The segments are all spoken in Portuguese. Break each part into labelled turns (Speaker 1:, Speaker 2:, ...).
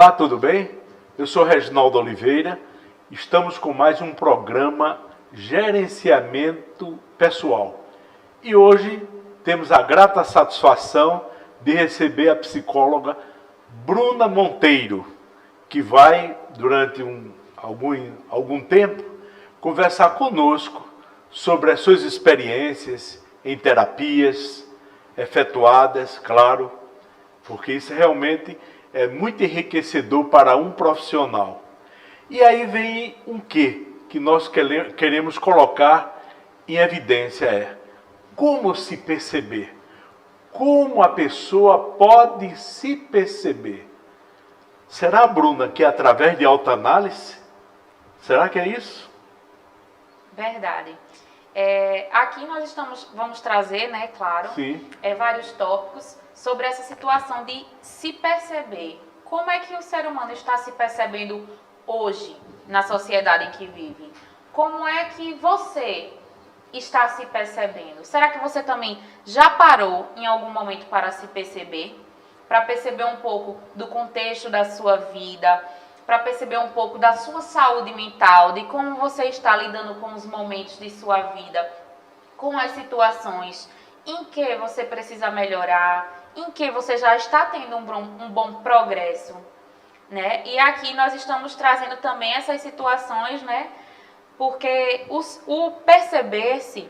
Speaker 1: Olá, tudo bem? Eu sou Reginaldo Oliveira. Estamos com mais um programa Gerenciamento Pessoal. E hoje temos a grata satisfação de receber a psicóloga Bruna Monteiro, que vai, durante algum tempo, conversar conosco sobre as suas experiências em terapias efetuadas, claro, porque isso realmente é muito enriquecedor para um profissional. E aí vem um quê que nós queremos colocar em evidência como se perceber. Como a pessoa pode se perceber? Será, Bruna, que é através de autoanálise? Será que é isso?
Speaker 2: Verdade. Aqui nós vamos trazer, né, claro, vários tópicos sobre essa situação de se perceber. Como é que o ser humano está se percebendo hoje na sociedade em que vive? Como é que você está se percebendo? Será que você também já parou em algum momento para se perceber? Para perceber um pouco do contexto da sua vida, para perceber um pouco da sua saúde mental, de como você está lidando com os momentos de sua vida, com as situações em que você precisa melhorar, em que você já está tendo um bom progresso, né? E aqui nós estamos trazendo também essas situações, né? Porque o perceber-se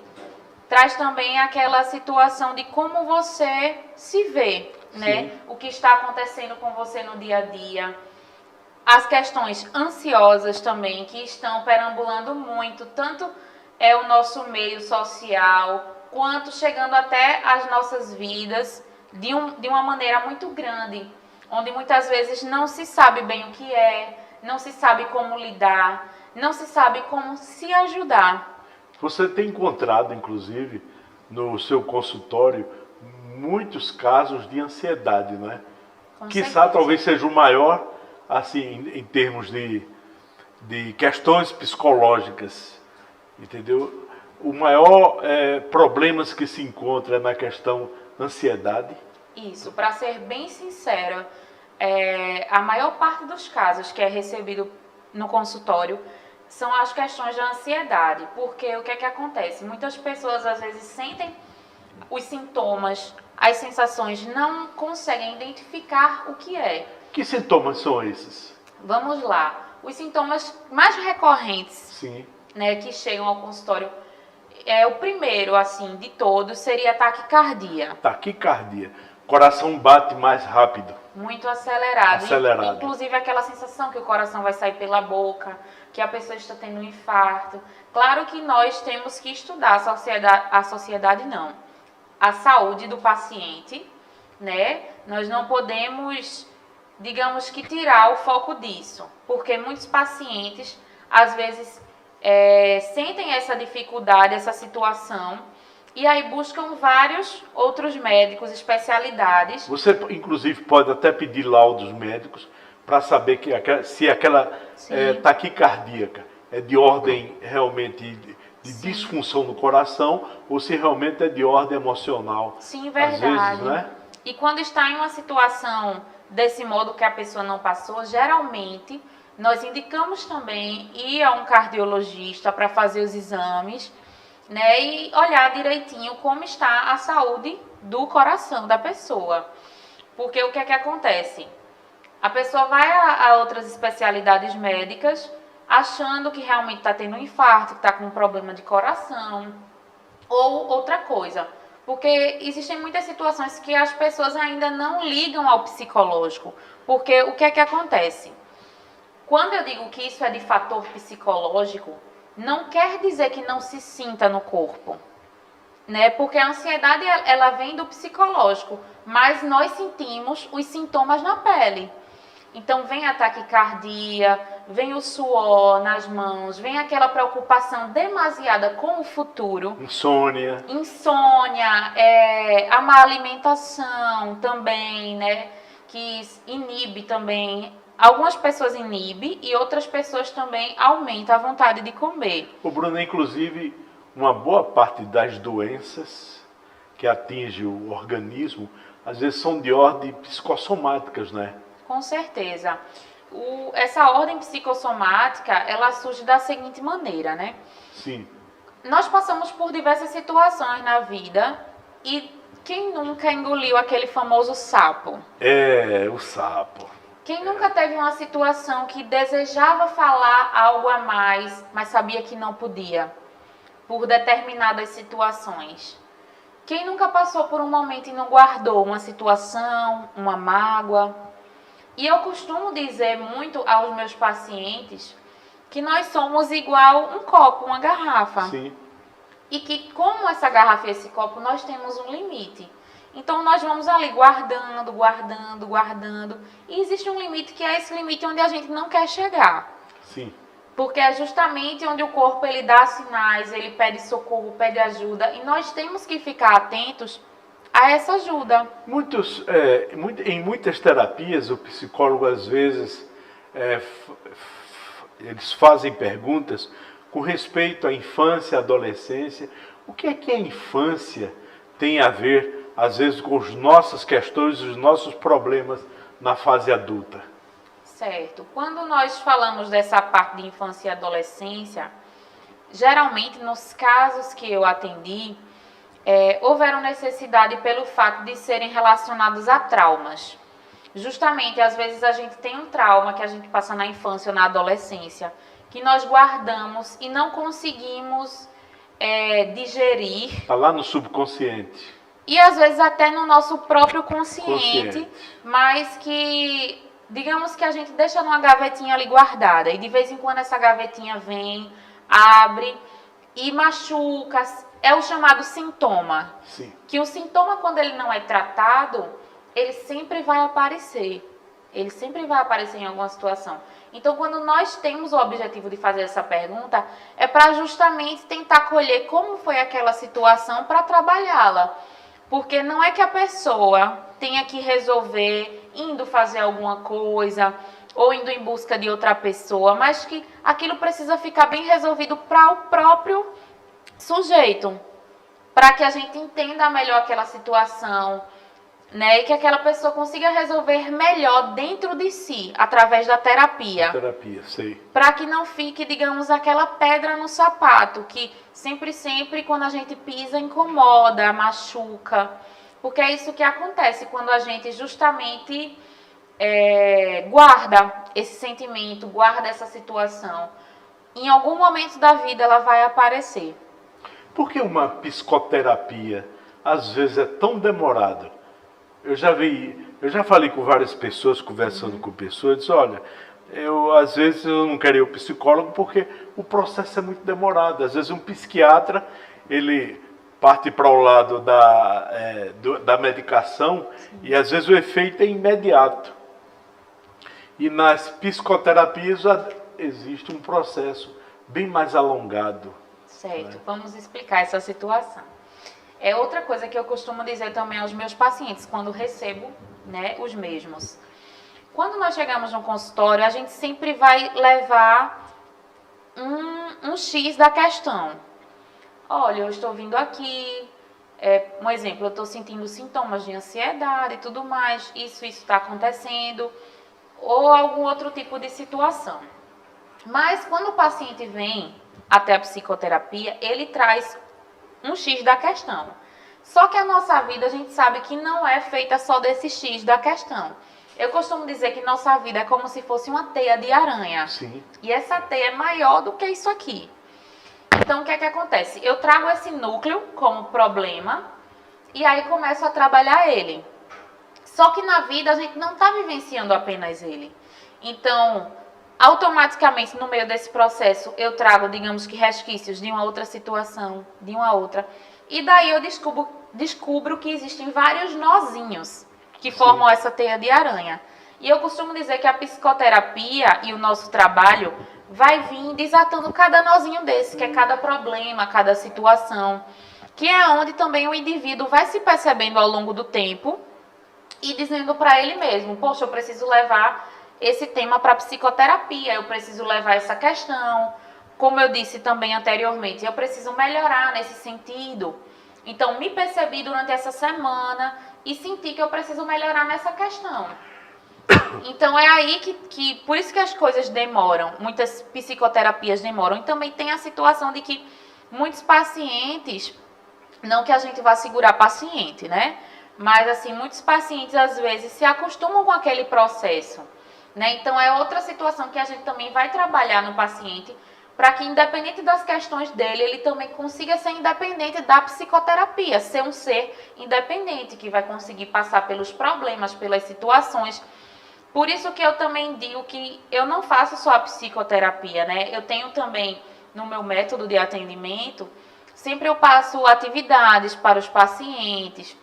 Speaker 2: traz também aquela situação de como você se vê, né? O que está acontecendo com você no dia a dia. As questões ansiosas também, que estão perambulando muito, tanto o nosso meio social, quanto chegando até as nossas vidas de uma maneira muito grande, onde muitas vezes não se sabe bem o que não se sabe como lidar, não se sabe como se ajudar.
Speaker 1: Você tem encontrado, inclusive, no seu consultório, muitos casos de ansiedade, não é? Quiçá talvez seja o maior, assim, em termos de questões psicológicas, entendeu? O maior problemas que se encontra na questão ansiedade.
Speaker 2: Isso, para ser bem sincera, a maior parte dos casos que é recebido no consultório são as questões da ansiedade, porque o que é que acontece? Muitas pessoas às vezes sentem os sintomas, as sensações, não conseguem identificar o que é.
Speaker 1: Que sintomas são esses?
Speaker 2: Vamos lá. Os sintomas mais recorrentes, né, que chegam ao consultório, o primeiro, assim, de todos, seria a taquicardia.
Speaker 1: Taquicardia. Coração bate mais rápido.
Speaker 2: Muito acelerado.
Speaker 1: Acelerado.
Speaker 2: Inclusive aquela sensação que o coração vai sair pela boca, que a pessoa está tendo um infarto. Claro que nós temos que estudar a sociedade não. A saúde do paciente, né? Nós não podemos, digamos que, tirar o foco disso, porque muitos pacientes, às vezes, sentem essa dificuldade, essa situação, e aí buscam vários outros médicos, especialidades.
Speaker 1: Você, inclusive, pode até pedir laudos médicos para saber se aquela taquicardíaca é de ordem realmente de disfunção no coração ou se realmente é de ordem emocional.
Speaker 2: Sim, verdade.
Speaker 1: Às vezes, né?
Speaker 2: E quando está em uma situação desse modo que a pessoa não passou, geralmente nós indicamos também ir a um cardiologista para fazer os exames, né, e olhar direitinho como está a saúde do coração da pessoa. Porque o que é que acontece? A pessoa vai a outras especialidades médicas achando que realmente está tendo um infarto, que está com um problema de coração ou outra coisa. Porque existem muitas situações que as pessoas ainda não ligam ao psicológico. Porque o que é que acontece? Quando eu digo que isso é de fator psicológico, não quer dizer que não se sinta no corpo, né? Porque a ansiedade, ela vem do psicológico, mas nós sentimos os sintomas na pele. Então vem a taquicardia, vem o suor nas mãos, vem aquela preocupação demasiada com o futuro.
Speaker 1: Insônia,
Speaker 2: a má alimentação também, né? Que inibe também. Algumas pessoas inibem e outras pessoas também aumentam a vontade de comer.
Speaker 1: O Bruno, inclusive, uma boa parte das doenças que atingem o organismo, às vezes são de ordem psicossomáticas, né?
Speaker 2: Com certeza. Essa ordem psicossomática, ela surge da seguinte maneira, né?
Speaker 1: Sim.
Speaker 2: Nós passamos por diversas situações na vida e quem nunca engoliu aquele famoso sapo?
Speaker 1: O sapo.
Speaker 2: Quem nunca teve uma situação que desejava falar algo a mais, mas sabia que não podia, por determinadas situações? Quem nunca passou por um momento e não guardou uma situação, uma mágoa? E eu costumo dizer muito aos meus pacientes que nós somos igual um copo, uma garrafa.
Speaker 1: Sim.
Speaker 2: E que como essa garrafa e esse copo, nós temos um limite. Então nós vamos ali guardando, guardando, guardando. E existe um limite que é esse limite onde a gente não quer chegar.
Speaker 1: Sim.
Speaker 2: Porque é justamente onde o corpo ele dá sinais, ele pede socorro, pede ajuda. E nós temos que ficar atentos a essa ajuda.
Speaker 1: Em muitas terapias, o psicólogo às vezes eles fazem perguntas com respeito à infância, à adolescência. O que é que a infância tem a ver, às vezes, com as nossas questões, os nossos problemas na fase adulta?
Speaker 2: Certo. Quando nós falamos dessa parte de infância e adolescência, geralmente nos casos que eu atendi, houveram necessidade pelo fato de serem relacionados a traumas. Justamente, às vezes a gente tem um trauma que a gente passa na infância ou na adolescência, que nós guardamos e não conseguimos digerir.
Speaker 1: Está lá no subconsciente.
Speaker 2: E às vezes até no nosso próprio consciente, mas que, digamos que a gente deixa numa gavetinha ali guardada. E de vez em quando essa gavetinha vem, abre e machuca. É o chamado sintoma.
Speaker 1: Sim.
Speaker 2: Que o sintoma, quando ele não é tratado, ele sempre vai aparecer. Ele sempre vai aparecer em alguma situação. Então, quando nós temos o objetivo de fazer essa pergunta, é para justamente tentar colher como foi aquela situação para trabalhá-la. Porque não é que a pessoa tenha que resolver indo fazer alguma coisa ou indo em busca de outra pessoa, mas que aquilo precisa ficar bem resolvido para o próprio sujeito, para que a gente entenda melhor aquela situação, né, e que aquela pessoa consiga resolver melhor dentro de si, através da terapia.
Speaker 1: Terapia, sei.
Speaker 2: Para que não fique, digamos, aquela pedra no sapato, que sempre, quando a gente pisa, incomoda, machuca. Porque é isso que acontece quando a gente justamente guarda esse sentimento, guarda essa situação. Em algum momento da vida ela vai aparecer.
Speaker 1: Por que uma psicoterapia, às vezes, é tão demorada? Eu já falei com várias pessoas, conversando com pessoas, disse, olha, às vezes eu não quero ir ao psicólogo porque o processo é muito demorado. Às vezes um psiquiatra, ele parte para o lado da medicação. Sim. E às vezes o efeito é imediato. E nas psicoterapias existe um processo bem mais alongado.
Speaker 2: Certo, vamos explicar essa situação. É outra coisa que eu costumo dizer também aos meus pacientes, quando recebo, né, os mesmos. Quando nós chegamos no consultório, a gente sempre vai levar um X da questão. Olha, eu estou vindo aqui, um exemplo, eu estou sentindo sintomas de ansiedade e tudo mais, isso está acontecendo, ou algum outro tipo de situação. Mas quando o paciente vem até a psicoterapia, ele traz um X da questão. Só que a nossa vida, a gente sabe que não é feita só desse X da questão. Eu costumo dizer que nossa vida é como se fosse uma teia de aranha.
Speaker 1: Sim.
Speaker 2: E essa teia é maior do que isso aqui. Então, o que é que acontece? Eu trago esse núcleo como problema e aí começo a trabalhar ele. Só que na vida a gente não está vivenciando apenas ele. Então, automaticamente, no meio desse processo, eu trago, digamos que, resquícios de uma outra situação, de uma outra. E daí eu descubro que existem vários nozinhos que formam essa teia de aranha. E eu costumo dizer que a psicoterapia e o nosso trabalho vai vir desatando cada nozinho desse, que é cada problema, cada situação, que é onde também o indivíduo vai se percebendo ao longo do tempo e dizendo para ele mesmo, poxa, eu preciso levar esse tema para a psicoterapia, eu preciso levar essa questão, como eu disse também anteriormente, eu preciso melhorar nesse sentido. Então, me percebi durante essa semana e senti que eu preciso melhorar nessa questão. Então é aí que por isso que as coisas demoram, muitas psicoterapias demoram. E também tem a situação de que muitos pacientes, não que a gente vá segurar paciente, né? Mas assim, muitos pacientes às vezes se acostumam com aquele processo, né? Então é outra situação que a gente também vai trabalhar no paciente, para que independente das questões dele, ele também consiga ser independente da psicoterapia, ser um ser independente, que vai conseguir passar pelos problemas, pelas situações. Por isso que eu também digo que eu não faço só a psicoterapia, né? Eu tenho também, no meu método de atendimento, sempre eu passo atividades para os pacientes,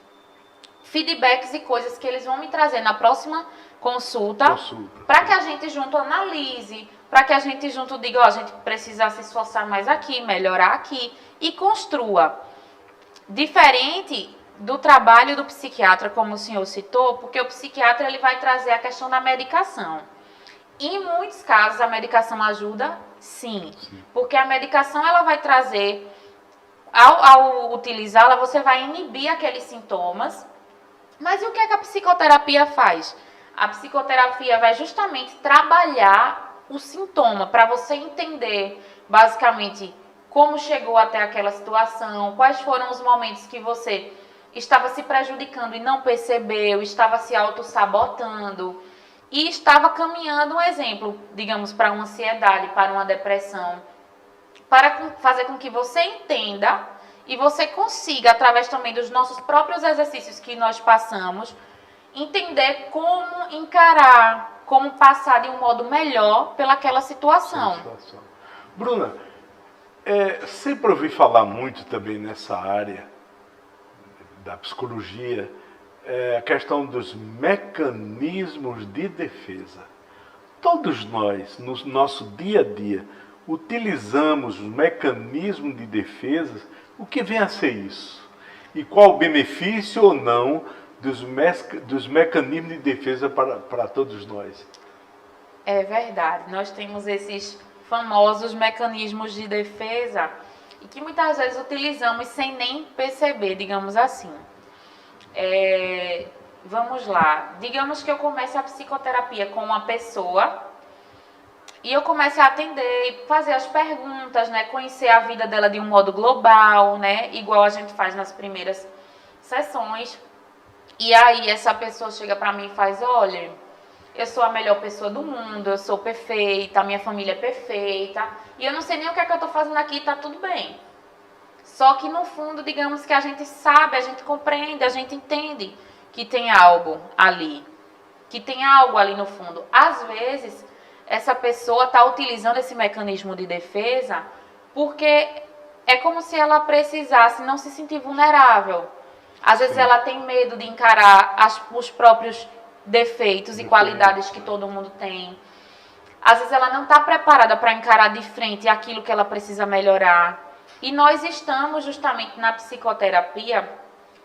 Speaker 2: feedbacks e coisas que eles vão me trazer na próxima consulta. Para que a gente junto analise, para que a gente junto diga, ó, a gente precisa se esforçar mais aqui, melhorar aqui e construa. Diferente do trabalho do psiquiatra, como o senhor citou, porque o psiquiatra ele vai trazer a questão da medicação. Em muitos casos a medicação ajuda, sim. Porque a medicação ela vai trazer, ao utilizá-la, você vai inibir aqueles sintomas. Mas e o que é que a psicoterapia faz? A psicoterapia vai justamente trabalhar o sintoma, para você entender, basicamente, como chegou até aquela situação, quais foram os momentos que você estava se prejudicando e não percebeu, estava se auto-sabotando e estava caminhando, um exemplo, digamos, para uma ansiedade, para uma depressão, para fazer com que você entenda e você consiga, através também dos nossos próprios exercícios que nós passamos, entender como encarar, como passar de um modo melhor pelaquela situação.
Speaker 1: Bruna, sempre ouvi falar muito também nessa área da psicologia, a questão dos mecanismos de defesa. Todos nós, no nosso dia a dia, utilizamos os mecanismos de defesa. O que vem a ser isso? E qual o benefício ou não dos mecanismos de defesa para todos nós?
Speaker 2: É verdade, nós temos esses famosos mecanismos de defesa e que muitas vezes utilizamos sem nem perceber, digamos assim. Vamos lá, digamos que eu comece a psicoterapia com uma pessoa e eu comece a atender, fazer as perguntas, né, conhecer a vida dela de um modo global, né, igual a gente faz nas primeiras sessões. E aí essa pessoa chega para mim e faz, olha, eu sou a melhor pessoa do mundo, eu sou perfeita, a minha família é perfeita, e eu não sei nem o que é que eu estou fazendo aqui, tá tudo bem. Só que no fundo, digamos que a gente sabe, a gente compreende, a gente entende que tem algo ali, no fundo. Às vezes, essa pessoa está utilizando esse mecanismo de defesa porque é como se ela precisasse não se sentir vulnerável. Às vezes ela tem medo de encarar os próprios defeitos e qualidades que todo mundo tem. Às vezes ela não está preparada para encarar de frente aquilo que ela precisa melhorar. E nós estamos justamente na psicoterapia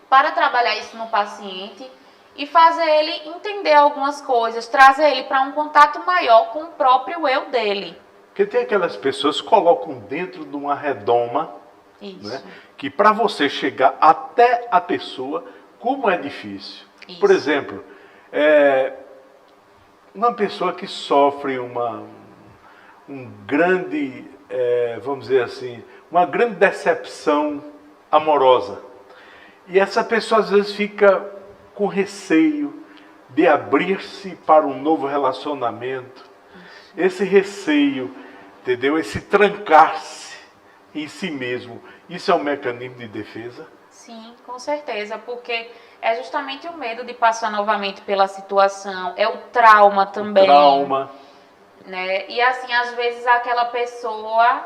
Speaker 2: para trabalhar isso no paciente e fazer ele entender algumas coisas, trazer ele para um contato maior com o próprio eu dele.
Speaker 1: Porque tem aquelas pessoas que colocam dentro de uma redoma, né, que para você chegar até a pessoa, como é difícil. Isso. Por exemplo, uma pessoa que sofre vamos dizer assim, uma grande decepção amorosa. E essa pessoa às vezes fica com receio de abrir-se para um novo relacionamento. Esse receio, entendeu? Esse trancar-se em si mesmo. Isso é um mecanismo de defesa?
Speaker 2: Sim, com certeza, porque é justamente o medo de passar novamente pela situação, é o trauma também. O trauma. Né? E assim, às vezes aquela pessoa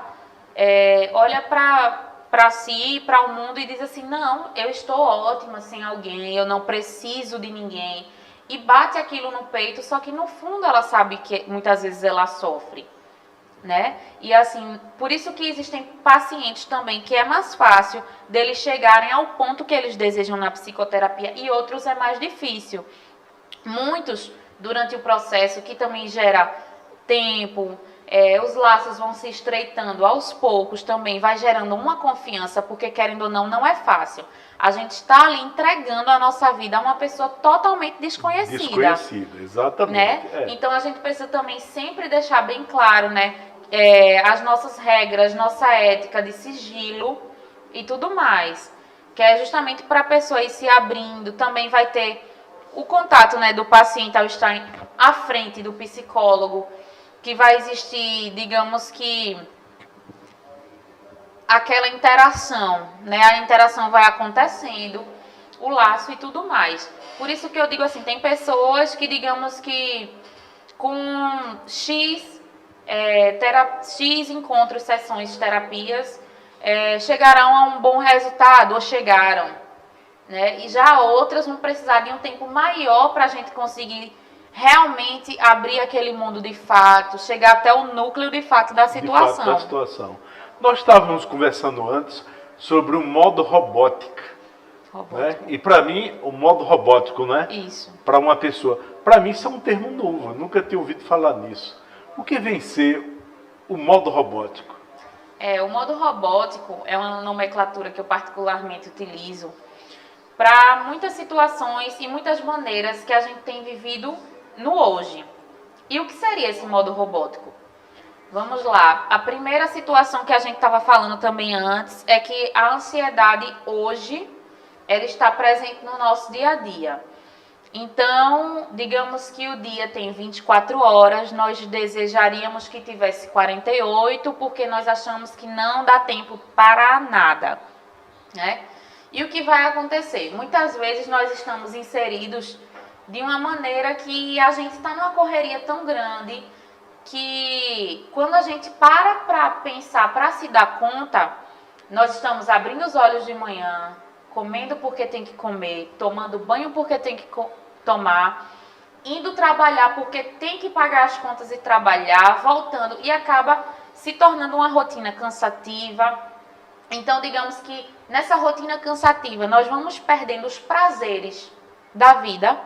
Speaker 2: olha para si, para o mundo e diz assim, não, eu estou ótima sem alguém, eu não preciso de ninguém. E bate aquilo no peito, só que no fundo ela sabe que muitas vezes ela sofre, né? E assim, por isso que existem pacientes também que é mais fácil deles chegarem ao ponto que eles desejam na psicoterapia e outros é mais difícil. Muitos, durante o processo, que também gera tempo, os laços vão se estreitando aos poucos também, vai gerando uma confiança, porque querendo ou não, não é fácil. A gente está ali entregando a nossa vida a uma pessoa totalmente desconhecida.
Speaker 1: Desconhecida, exatamente.
Speaker 2: Né? Então a gente precisa também sempre deixar bem claro, né, as nossas regras, nossa ética de sigilo e tudo mais. Que é justamente para a pessoa ir se abrindo, também vai ter o contato, né, do paciente ao estar à frente do psicólogo, que vai existir, digamos que, aquela interação, né? A interação vai acontecendo, o laço e tudo mais. Por isso que eu digo assim, tem pessoas que, digamos que, com X encontros, sessões, terapias, chegarão a um bom resultado, ou chegaram, né? E já outras vão precisar de um tempo maior para a gente conseguir realmente abrir aquele mundo de fato, chegar até o núcleo de fato da situação.
Speaker 1: De fato da situação. Nós estávamos conversando antes sobre o modo robótica. Né? E para mim, o modo robótico, né?
Speaker 2: Isso.
Speaker 1: Para uma pessoa. Para mim, isso é um termo novo. Eu nunca tinha ouvido falar nisso. O que vem ser o modo robótico?
Speaker 2: O modo robótico é uma nomenclatura que eu particularmente utilizo para muitas situações e muitas maneiras que a gente tem vivido no hoje. E o que seria esse modo robótico? Vamos lá. A primeira situação que a gente estava falando também antes é que a ansiedade hoje ela está presente no nosso dia a dia. Então, digamos que o dia tem 24 horas, nós desejaríamos que tivesse 48, porque nós achamos que não dá tempo para nada, né? E o que vai acontecer? Muitas vezes nós estamos inseridos de uma maneira que a gente está numa correria tão grande que quando a gente para pensar, para se dar conta, nós estamos abrindo os olhos de manhã, comendo porque tem que comer, tomando banho porque tem que tomar, indo trabalhar porque tem que pagar as contas e trabalhar, voltando, e acaba se tornando uma rotina cansativa. Então, digamos que nessa rotina cansativa, nós vamos perdendo os prazeres da vida,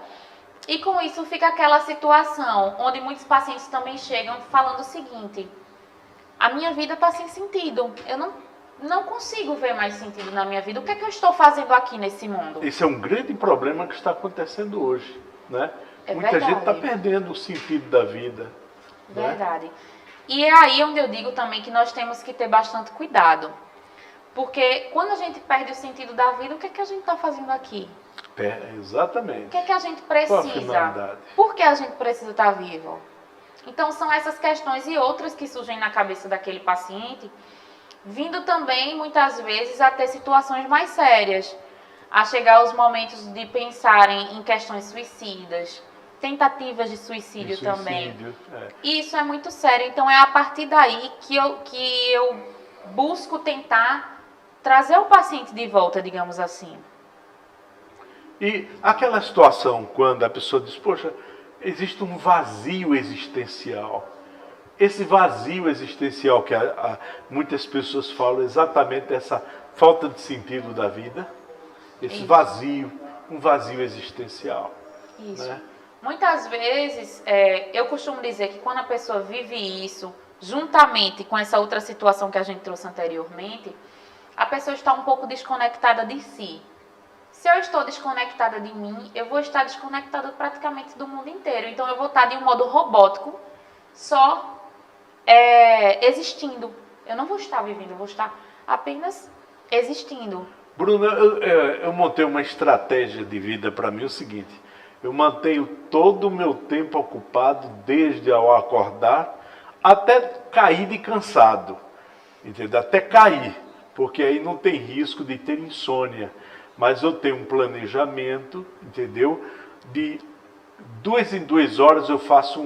Speaker 2: e com isso fica aquela situação onde muitos pacientes também chegam falando o seguinte: a minha vida está sem sentido, eu não consigo ver mais sentido na minha vida. O que é que eu estou fazendo aqui nesse mundo?
Speaker 1: Esse é um grande problema que está acontecendo hoje, né? Muita gente está perdendo o sentido da vida.
Speaker 2: Verdade.
Speaker 1: Né?
Speaker 2: E é aí onde eu digo também que nós temos que ter bastante cuidado. Porque quando a gente perde o sentido da vida, o que é que a gente está fazendo aqui?
Speaker 1: Exatamente.
Speaker 2: O que é que a gente precisa? Por que a gente precisa estar vivo? Então são essas questões e outras que surgem na cabeça daquele paciente, vindo também, muitas vezes, a ter situações mais sérias, a chegar aos momentos de pensarem em questões suicidas, tentativas de suicídio também. E isso é muito sério, então é a partir daí que eu busco tentar trazer o paciente de volta, digamos assim.
Speaker 1: E aquela situação quando a pessoa diz, poxa, existe um vazio existencial. Esse vazio existencial que muitas pessoas falam, exatamente essa falta de sentido da vida, esse vazio, um vazio existencial.
Speaker 2: Isso.
Speaker 1: Né?
Speaker 2: Muitas vezes, eu costumo dizer que quando a pessoa vive isso, juntamente com essa outra situação que a gente trouxe anteriormente, a pessoa está um pouco desconectada de si. Se eu estou desconectada de mim, eu vou estar desconectada praticamente do mundo inteiro. Então eu vou estar de um modo robótico, só existindo. Eu não vou estar vivendo, eu vou estar apenas existindo.
Speaker 1: Bruna, eu montei uma estratégia de vida para mim, o seguinte: eu mantenho todo o meu tempo ocupado, desde ao acordar até cair de cansado, entendeu? Até cair, porque aí não tem risco de ter insônia. Mas eu tenho um planejamento, entendeu? De 2 em 2 horas eu faço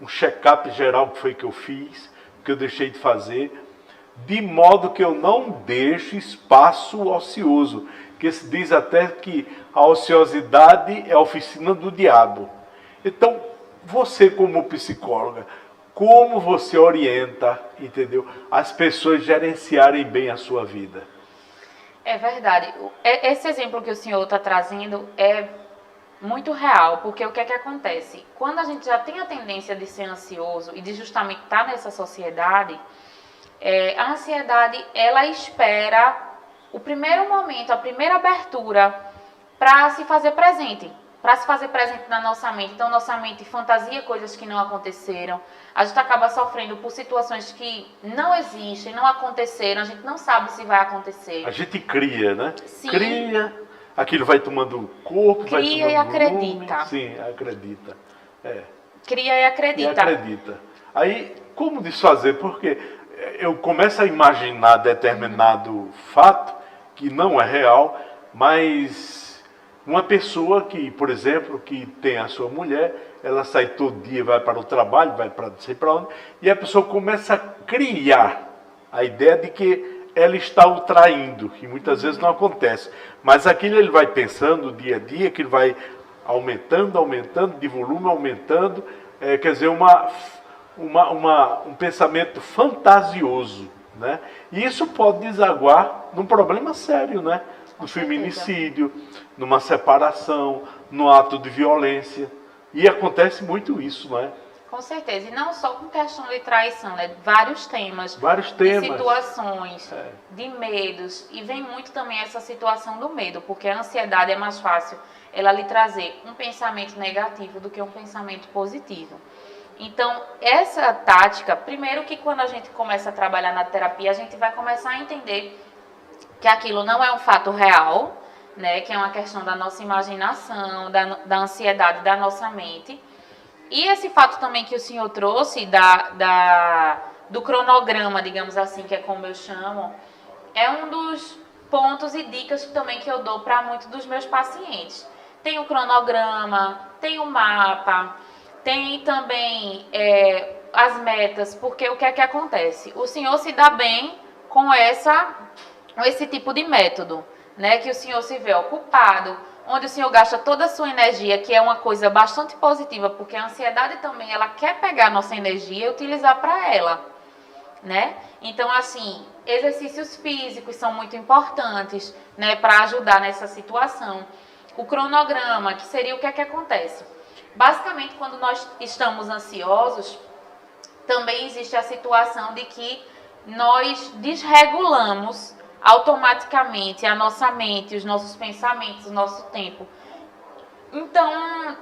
Speaker 1: um check-up geral que foi que eu fiz, que eu deixei de fazer, de modo que eu não deixo espaço ocioso, que se diz até que a ociosidade é a oficina do diabo. Então, você como psicóloga, como você orienta, entendeu, as pessoas gerenciarem bem a sua vida?
Speaker 2: É verdade. Esse exemplo que o senhor está trazendo é Muito real, porque o que é que acontece? Quando a gente já tem a tendência de ser ansioso e de justamente estar nessa sociedade, a ansiedade, ela espera o primeiro momento, a primeira abertura para se fazer presente. Para se fazer presente na nossa mente. Então, nossa mente fantasia coisas que não aconteceram. A gente acaba sofrendo por situações que não existem, não aconteceram. A gente não sabe se vai acontecer.
Speaker 1: A gente cria, né?
Speaker 2: Sim.
Speaker 1: Cria, aquilo vai tomando corpo, vai tomando
Speaker 2: Cria e acredita.
Speaker 1: Volume. Sim, acredita.
Speaker 2: Cria e acredita.
Speaker 1: E acredita. Aí, como desfazer? Porque eu começo a imaginar determinado fato que não é real, mas uma pessoa que, por exemplo, que tem a sua mulher, ela sai todo dia, vai para o trabalho, vai para não sei para onde, e a pessoa começa a criar a ideia de que ela está o traindo, que muitas vezes não acontece. Mas aquilo ele vai pensando dia a dia, que ele vai aumentando, de volume aumentando, quer dizer, um pensamento fantasioso, né? E isso pode desaguar num problema sério, né? No feminicídio, numa separação, no ato de violência. E acontece muito isso, não é?
Speaker 2: Com certeza. E não só com questão de traição, né? Vários temas. De situações, de medos. E vem muito também essa situação do medo, porque a ansiedade é mais fácil ela lhe trazer um pensamento negativo do que um pensamento positivo. Então, essa tática, primeiro que quando a gente começa a trabalhar na terapia, a gente vai começar a entender que aquilo não é um fato real, né? Que é uma questão da nossa imaginação, da ansiedade da nossa mente. E esse fato também que o senhor trouxe do cronograma, digamos assim, que é como eu chamo, é um dos pontos e dicas também que eu dou para muitos dos meus pacientes. Tem o cronograma, tem o mapa, tem também as metas, porque o que é que acontece? O senhor se dá bem com esse tipo de método, né? Que o senhor se vê ocupado, onde o senhor gasta toda a sua energia, que é uma coisa bastante positiva, porque a ansiedade também, ela quer pegar a nossa energia e utilizar para ela, né? Então, assim, exercícios físicos são muito importantes, né, para ajudar nessa situação. O cronograma, que seria o que é que acontece? Basicamente, quando nós estamos ansiosos, também existe a situação de que nós desregulamos automaticamente a nossa mente, os nossos pensamentos, o nosso tempo. Então,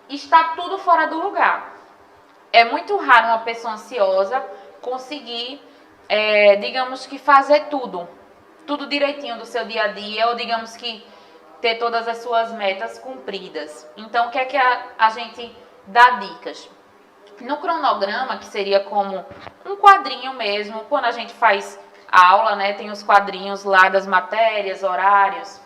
Speaker 2: está tudo fora do lugar. É muito raro uma pessoa ansiosa conseguir, digamos que fazer tudo direitinho do seu dia a dia, ou digamos que ter todas as suas metas cumpridas. Então, o que é que a gente dá dicas? No cronograma, que seria como um quadrinho mesmo, quando a gente faz aula, né, tem os quadrinhos lá das matérias, horários.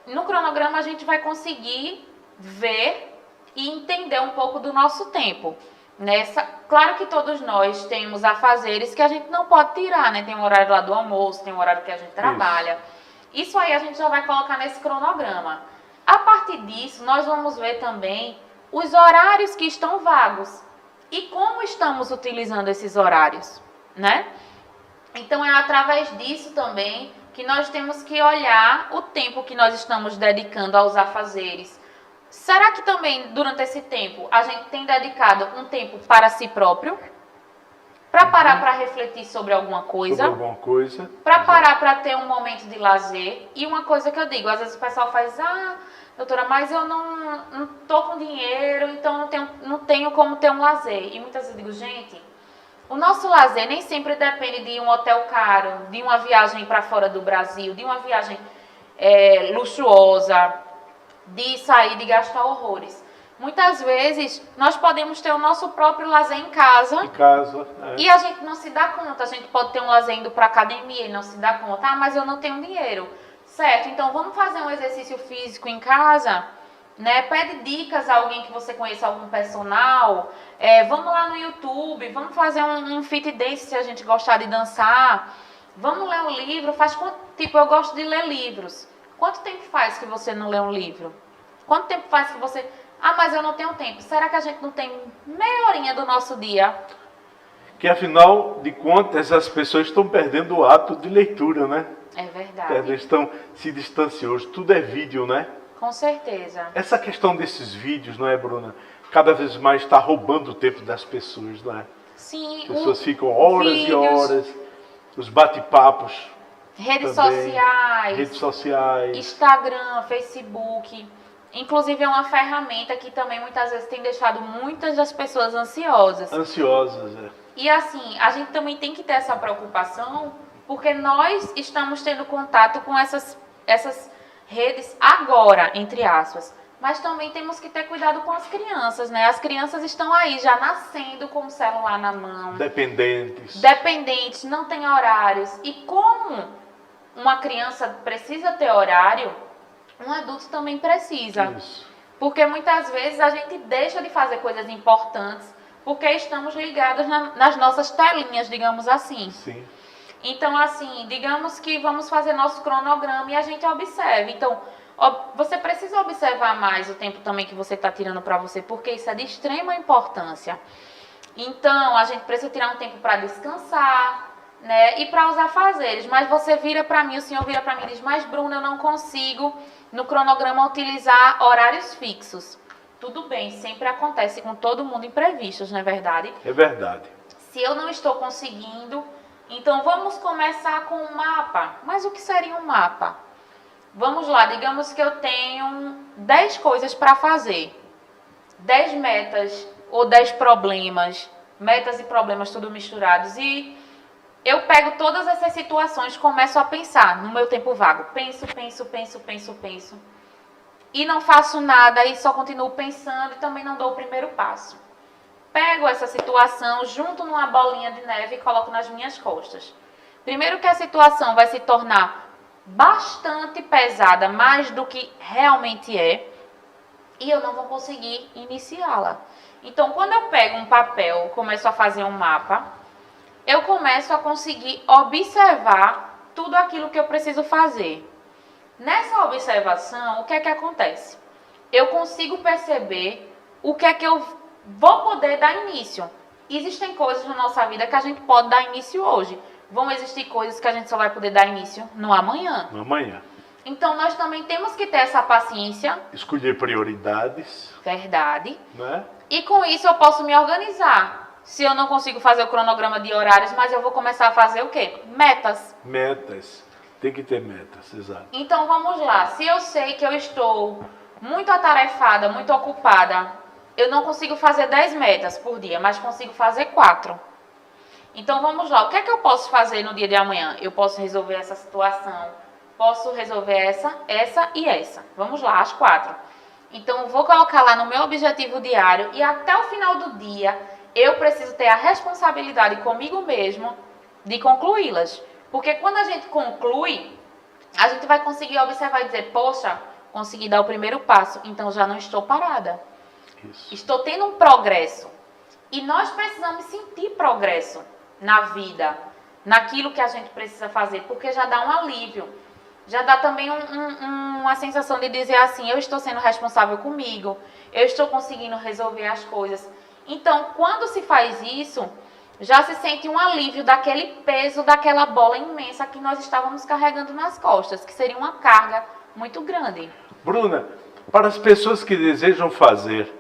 Speaker 2: No cronograma a gente vai conseguir ver e entender um pouco do nosso tempo. Claro que todos nós temos afazeres que a gente não pode tirar, né? Tem um horário lá do almoço, tem um horário que a gente trabalha. Isso aí a gente já vai colocar nesse cronograma. A partir disso, nós vamos ver também os horários que estão vagos e como estamos utilizando esses horários, né? Então, é através disso também que nós temos que olhar o tempo que nós estamos dedicando aos afazeres. Será que também, durante esse tempo, a gente tem dedicado um tempo para si próprio? Para parar para refletir sobre alguma coisa? Para parar para ter um momento de lazer? E uma coisa que eu digo, às vezes o pessoal faz, doutora, mas eu não tô com dinheiro, então não tenho como ter um lazer. E muitas vezes eu digo, gente, o nosso lazer nem sempre depende de um hotel caro, de uma viagem para fora do Brasil, de uma viagem luxuosa, de sair, de gastar horrores. Muitas vezes nós podemos ter o nosso próprio lazer em casa. E a gente não se dá conta. A gente pode ter um lazer indo para academia e não se dá conta. Mas eu não tenho dinheiro. Certo, então vamos fazer um exercício físico em casa, né? Pede dicas a alguém que você conheça, algum personal. Vamos lá no YouTube, vamos fazer um fit dance se a gente gostar de dançar. Vamos ler um livro. Eu gosto de ler livros. Quanto tempo faz que você não lê um livro? Quanto tempo faz que você... mas eu não tenho tempo. Será que a gente não tem meia horinha do nosso dia?
Speaker 1: Que afinal de contas as pessoas estão perdendo o hábito de leitura, né?
Speaker 2: É verdade.
Speaker 1: Elas estão se distanciando. Tudo é vídeo, né?
Speaker 2: Com certeza.
Speaker 1: Essa questão desses vídeos, não é, Bruna? Cada vez mais está roubando o tempo das pessoas, não é?
Speaker 2: Sim.
Speaker 1: As pessoas ficam horas e horas, os bate-papos.
Speaker 2: Redes
Speaker 1: também, sociais,
Speaker 2: Instagram, Facebook. Inclusive é uma ferramenta que também muitas vezes tem deixado muitas das pessoas ansiosas. E assim, a gente também tem que ter essa preocupação, porque nós estamos tendo contato com essas redes agora, entre aspas. Mas também temos que ter cuidado com as crianças, né? As crianças estão aí já nascendo com o celular na mão. Dependentes, não tem horários. E como uma criança precisa ter horário, um adulto também precisa.
Speaker 1: Isso.
Speaker 2: Porque muitas vezes a gente deixa de fazer coisas importantes porque estamos ligados nas nossas telinhas, digamos assim.
Speaker 1: Sim.
Speaker 2: Então, assim, digamos que vamos fazer nosso cronograma e a gente observa. Então, você precisa observar mais o tempo também que você está tirando para você, porque isso é de extrema importância. Então, a gente precisa tirar um tempo para descansar, né? E para os afazeres. Mas você vira para mim, o senhor vira para mim e diz, mas Bruna, eu não consigo no cronograma utilizar horários fixos. Tudo bem, sempre acontece com todo mundo imprevistos, não é verdade?
Speaker 1: É verdade.
Speaker 2: Se eu não estou conseguindo, então vamos começar com um mapa. Mas o que seria um mapa? Vamos lá, digamos que eu tenho 10 coisas para fazer. 10 metas ou 10 problemas. Metas e problemas tudo misturados. E eu pego todas essas situações, começo a pensar no meu tempo vago. Penso. E não faço nada e só continuo pensando e também não dou o primeiro passo. Pego essa situação, junto numa bolinha de neve e coloco nas minhas costas. Primeiro que a situação vai se tornar bastante pesada, mais do que realmente é, e eu não vou conseguir iniciá-la. Então, quando eu pego um papel, começo a fazer um mapa, eu começo a conseguir observar tudo aquilo que eu preciso fazer. Nessa observação, o que é que acontece? Eu consigo perceber o que é que eu vou poder dar início. Existem coisas na nossa vida que a gente pode dar início hoje. Vão existir coisas que a gente só vai poder dar início no amanhã.
Speaker 1: No amanhã.
Speaker 2: Então, nós também temos que ter essa paciência.
Speaker 1: Escolher prioridades.
Speaker 2: Verdade.
Speaker 1: Né?
Speaker 2: E com isso eu posso me organizar. Se eu não consigo fazer o cronograma de horários, mas eu vou começar a fazer o quê? Metas.
Speaker 1: Tem que ter metas, exato.
Speaker 2: Então, vamos lá. Se eu sei que eu estou muito atarefada, muito ocupada, eu não consigo fazer 10 metas por dia, mas consigo fazer 4. Então, vamos lá. O que é que eu posso fazer no dia de amanhã? Eu posso resolver essa situação, posso resolver essa e essa. Vamos lá, as 4. Então, eu vou colocar lá no meu objetivo diário e até o final do dia, eu preciso ter a responsabilidade comigo mesmo de concluí-las. Porque quando a gente conclui, a gente vai conseguir observar e dizer, poxa, consegui dar o primeiro passo, então já não estou parada.
Speaker 1: Isso.
Speaker 2: Estou tendo um progresso. E nós precisamos sentir progresso na vida, naquilo que a gente precisa fazer, porque já dá um alívio. Já dá também uma sensação de dizer assim, eu estou sendo responsável comigo, eu estou conseguindo resolver as coisas. Então, quando se faz isso, já se sente um alívio daquele peso, daquela bola imensa que nós estávamos carregando nas costas, que seria uma carga muito grande.
Speaker 1: Bruna, para as pessoas que desejam fazer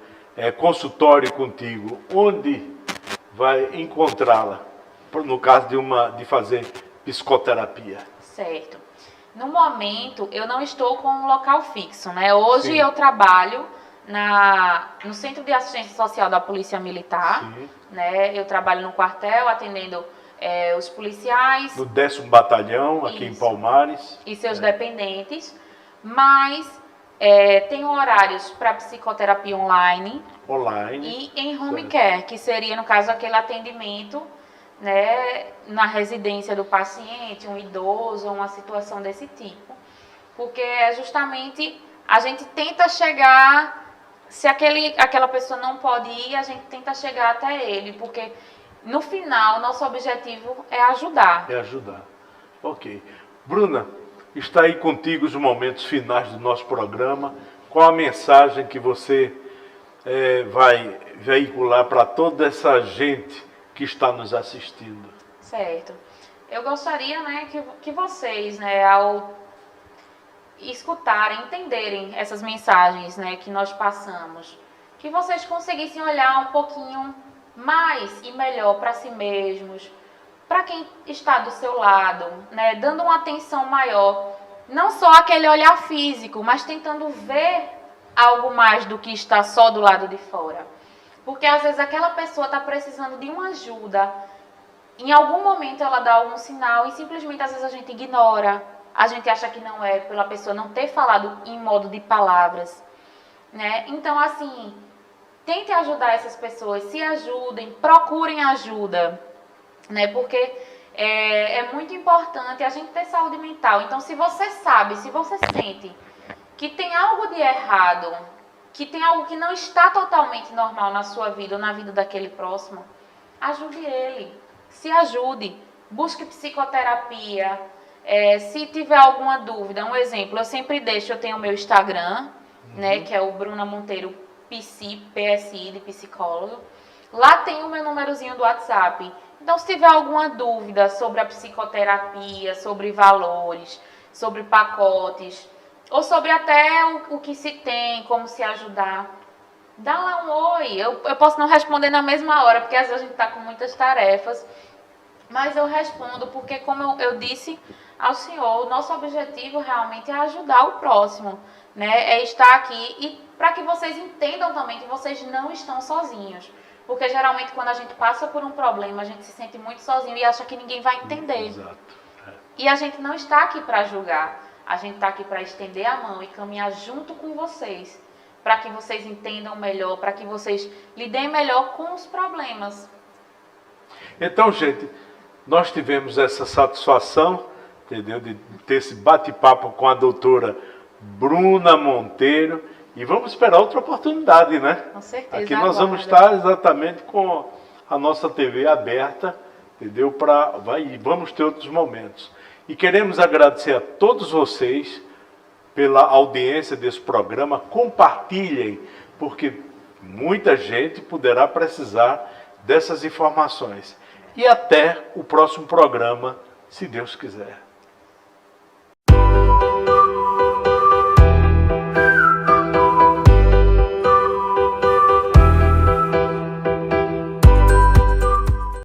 Speaker 1: consultório contigo, onde vai encontrá-la? No caso de fazer psicoterapia.
Speaker 2: Certo. No momento, eu não estou com um local fixo, né? Hoje
Speaker 1: Sim.
Speaker 2: eu trabalho no Centro de Assistência Social da Polícia Militar.
Speaker 1: Sim.
Speaker 2: Né? Eu trabalho no quartel, atendendo os policiais.
Speaker 1: No 10º Batalhão, aqui em Palmares.
Speaker 2: E seus dependentes. Mas tenho horários para psicoterapia online. E em home care, que seria, no caso, aquele atendimento, né, na residência do paciente, um idoso, uma situação desse tipo. Porque é justamente, a gente tenta chegar, se aquela pessoa não pode ir, a gente tenta chegar até ele, porque no final, nosso objetivo é ajudar.
Speaker 1: É ajudar. Ok. Bruna, está aí contigo os momentos finais do nosso programa. Qual a mensagem que você vai veicular para toda essa gente que está nos assistindo?
Speaker 2: Certo. Eu gostaria, né, que vocês, né, ao escutarem, entenderem essas mensagens, né, que nós passamos, que vocês conseguissem olhar um pouquinho mais e melhor para si mesmos, para quem está do seu lado, né, dando uma atenção maior, não só aquele olhar físico, mas tentando ver algo mais do que está só do lado de fora. Porque às vezes aquela pessoa está precisando de uma ajuda, em algum momento ela dá algum sinal e simplesmente às vezes a gente ignora, a gente acha que não é pela pessoa não ter falado em modo de palavras, né? Então, assim, tente ajudar essas pessoas, se ajudem, procurem ajuda, né? Porque é muito importante a gente ter saúde mental. Então, se você sabe, se você sente que tem algo de errado, que tem algo que não está totalmente normal na sua vida ou na vida daquele próximo, ajude ele, se ajude, busque psicoterapia. Se tiver alguma dúvida, um exemplo, eu sempre deixo, eu tenho o meu Instagram, né, que é o Bruna Monteiro PSI, de psicólogo. Lá tem o meu númerozinho do WhatsApp. Então, se tiver alguma dúvida sobre a psicoterapia, sobre valores, sobre pacotes, ou sobre até o que se tem, como se ajudar, dá lá um oi. Eu posso não responder na mesma hora, porque às vezes a gente está com muitas tarefas, mas eu respondo porque, como eu disse ao senhor, o nosso objetivo realmente é ajudar o próximo, né? É estar aqui e para que vocês entendam também que vocês não estão sozinhos. Porque geralmente quando a gente passa por um problema, a gente se sente muito sozinho e acha que ninguém vai entender.
Speaker 1: Exato.
Speaker 2: E a gente não está aqui para julgar. A gente está aqui para estender a mão e caminhar junto com vocês, para que vocês entendam melhor, para que vocês lidem melhor com os problemas.
Speaker 1: Então, gente, nós tivemos essa satisfação, entendeu, de ter esse bate-papo com a doutora Bruna Monteiro e vamos esperar outra oportunidade, né?
Speaker 2: Com certeza.
Speaker 1: Aqui nós vamos estar exatamente com a nossa TV aberta, entendeu? Vamos ter outros momentos. E queremos agradecer a todos vocês pela audiência desse programa. Compartilhem, porque muita gente poderá precisar dessas informações. E até o próximo programa, se Deus quiser.